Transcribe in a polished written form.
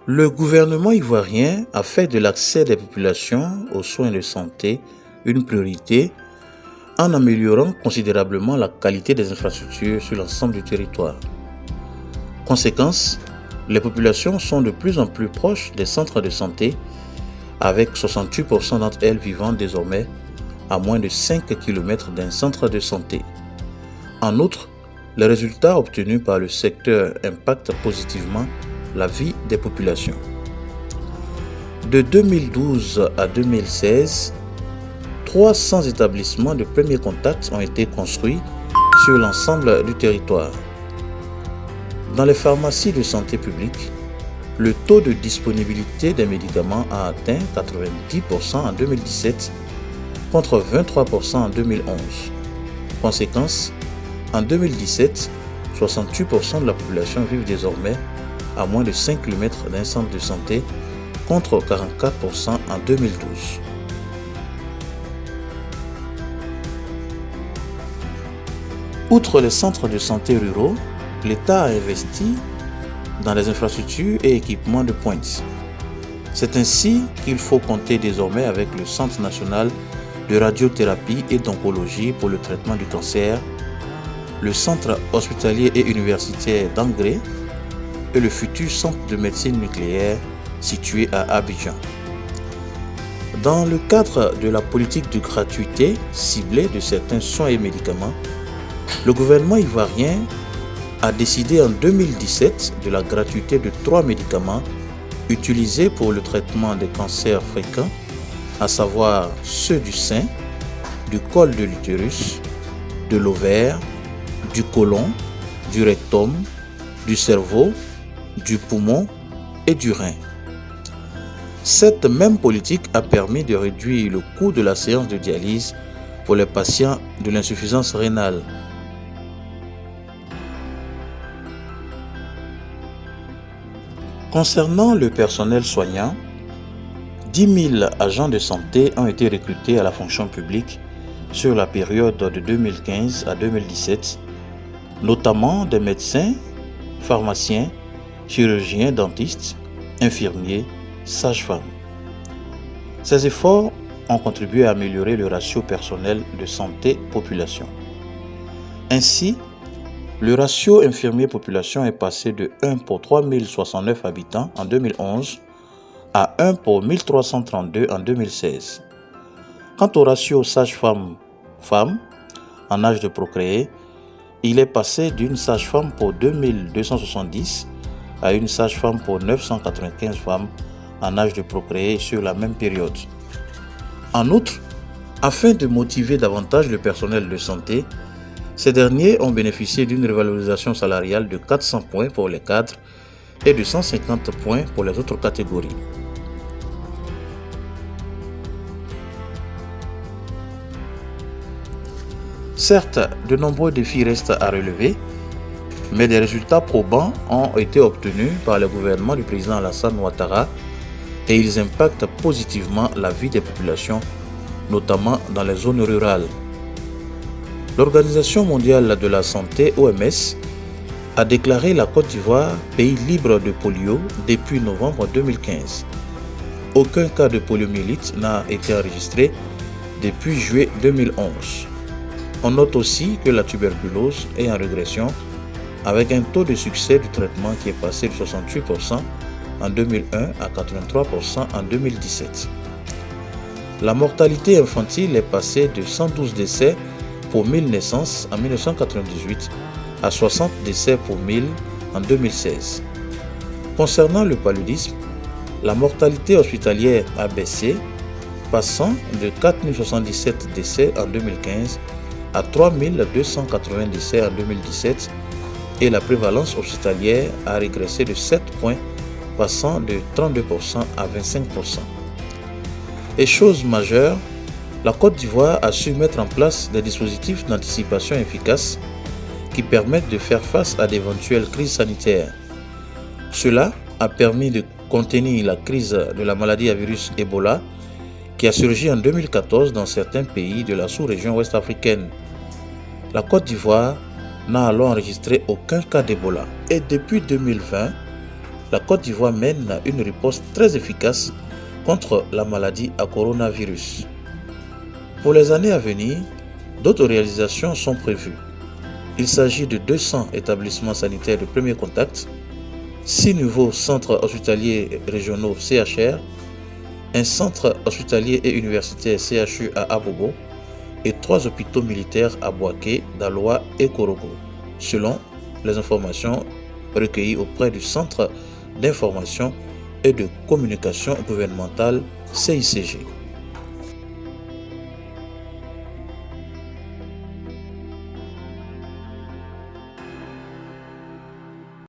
Le gouvernement ivoirien a fait de l'accès des populations aux soins de santé une priorité en améliorant considérablement la qualité des infrastructures sur l'ensemble du territoire. Conséquence, les populations sont de plus en plus proches des centres de santé, avec 68% d'entre elles vivant désormais à moins de 5 km d'un centre de santé. En outre, les résultats obtenus par le secteur impactent positivement la vie des populations. De 2012 à 2016, 300 établissements de premier contact ont été construits sur l'ensemble du territoire. Dans les pharmacies de santé publique, le taux de disponibilité des médicaments a atteint 90% en 2017 contre 23% en 2011. Conséquence, en 2017, 68% de la population vivent désormais à moins de 5 km d'un centre de santé contre 44% en 2012. Outre les centres de santé ruraux, l'État a investi dans les infrastructures et équipements de pointe. C'est ainsi qu'il faut compter désormais avec le Centre national de radiothérapie et d'oncologie pour le traitement du cancer, le Centre hospitalier et universitaire d'Angré et le futur Centre de médecine nucléaire situé à Abidjan. Dans le cadre de la politique de gratuité ciblée de certains soins et médicaments, le gouvernement ivoirien a décidé en 2017 de la gratuité de 3 médicaments utilisés pour le traitement des cancers fréquents, à savoir ceux du sein, du col de l'utérus, de l'ovaire, du côlon, du rectum, du cerveau, du poumon et du rein. Cette même politique a permis de réduire le coût de la séance de dialyse pour les patients de l'insuffisance rénale. Concernant le personnel soignant, 10 000 agents de santé ont été recrutés à la fonction publique sur la période de 2015 à 2017, notamment des médecins, pharmaciens, chirurgiens, dentistes, infirmiers, sages-femmes. Ces efforts ont contribué à améliorer le ratio personnel de santé-population. Ainsi, le ratio infirmier-population est passé de 1 pour 3069 habitants en 2011 à 1 pour 1332 en 2016. Quant au ratio sage-femme en âge de procréer, il est passé d'une sage-femme pour 2270 à une sage-femme pour 995 femmes en âge de procréer sur la même période. En outre, afin de motiver davantage le personnel de santé, ces derniers ont bénéficié d'une revalorisation salariale de 400 points pour les cadres et de 150 points pour les autres catégories. Certes, de nombreux défis restent à relever, mais des résultats probants ont été obtenus par le gouvernement du président Alassane Ouattara et ils impactent positivement la vie des populations, notamment dans les zones rurales. L'Organisation mondiale de la santé, OMS, a déclaré la Côte d'Ivoire pays libre de polio depuis novembre 2015. Aucun cas de poliomyélite n'a été enregistré depuis juillet 2011. On note aussi que la tuberculose est en régression avec un taux de succès du traitement qui est passé de 68% en 2001 à 83% en 2017. La mortalité infantile est passée de 112 décès pour 1000 naissances en 1998 à 60 décès pour 1000 en 2016. Concernant le paludisme, la mortalité hospitalière a baissé, passant de 4077 décès en 2015 à 3280 décès en 2017 et la prévalence hospitalière a régressé de 7 points, passant de 32% à 25%. Et chose majeure, la Côte d'Ivoire a su mettre en place des dispositifs d'anticipation efficaces qui permettent de faire face à d'éventuelles crises sanitaires. Cela a permis de contenir la crise de la maladie à virus Ebola qui a surgi en 2014 dans certains pays de la sous-région ouest-africaine. La Côte d'Ivoire n'a alors enregistré aucun cas d'Ebola. Et depuis 2020, la Côte d'Ivoire mène une riposte très efficace contre la maladie à coronavirus. Pour les années à venir, d'autres réalisations sont prévues. Il s'agit de 200 établissements sanitaires de premier contact, 6 nouveaux centres hospitaliers régionaux CHR, un centre hospitalier et universitaire CHU à Abobo et 3 hôpitaux militaires à Bouaké, Daloa et Korogo, selon les informations recueillies auprès du Centre d'information et de communication gouvernementale CICG.